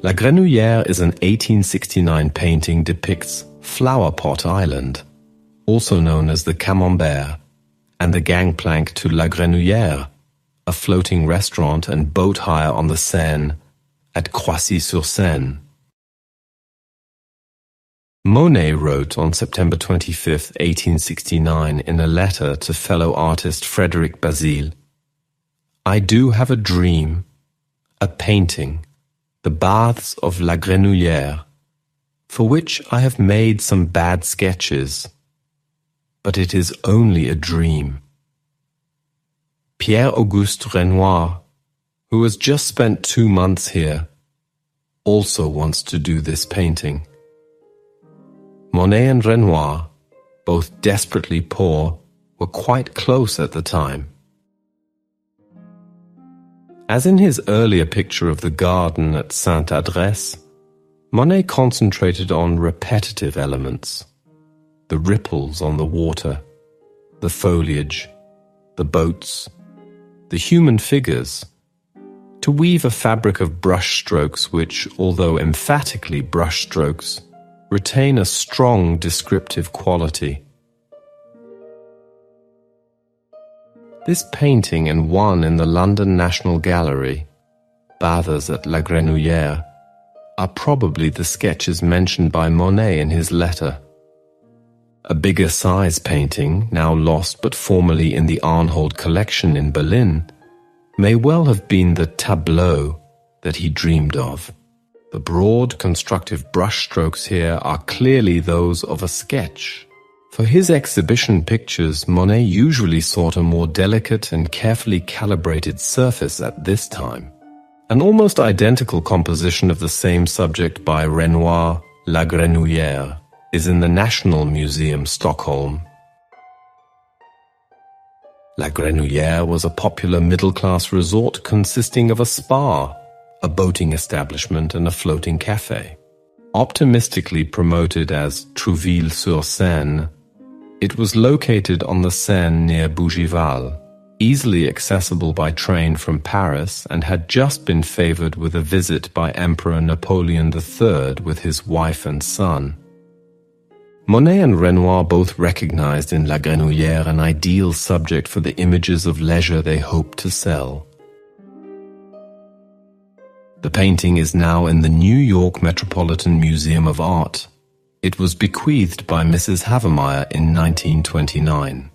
La Grenouillère is an 1869 painting depicts Flower Pot Island, also known as the Camembert, and the gangplank to La Grenouillère, a floating restaurant and boat hire on the Seine at Croissy-sur-Seine. Monet wrote on September 25, 1869, in a letter to fellow artist Frédéric Bazille, "I do have a dream, a painting, the baths of La Grenouillère, for which I have made some bad sketches, but it is only a dream." Pierre-Auguste Renoir, who has just spent 2 months here, also wants to do this painting. Monet and Renoir, both desperately poor, were quite close at the time. As in his earlier picture of the garden at Sainte-Adresse, Monet concentrated on repetitive elements: the ripples on the water, the foliage, the boats, the human figures, to weave a fabric of brushstrokes which, although emphatically brushstrokes, retain a strong descriptive quality. This painting and one in the London National Gallery, Bathers at La Grenouillère, are probably the sketches mentioned by Monet in his letter. A bigger size painting, now lost but formerly in the Arnhold collection in Berlin, may well have been the tableau that he dreamed of. The broad, constructive brushstrokes here are clearly those of a sketch. For his exhibition pictures, Monet usually sought a more delicate and carefully calibrated surface at this time. An almost identical composition of the same subject by Renoir, La Grenouillère, is in the National Museum, Stockholm. La Grenouillère was a popular middle-class resort consisting of a spa, a boating establishment and a floating cafe. Optimistically promoted as Trouville-sur-Seine, it was located on the Seine near Bougival, easily accessible by train from Paris, and had just been favored with a visit by Emperor Napoleon III with his wife and son. Monet and Renoir both recognized in La Grenouillère an ideal subject for the images of leisure they hoped to sell. The painting is now in the New York Metropolitan Museum of Art. It was bequeathed by Mrs. Havemeyer in 1929.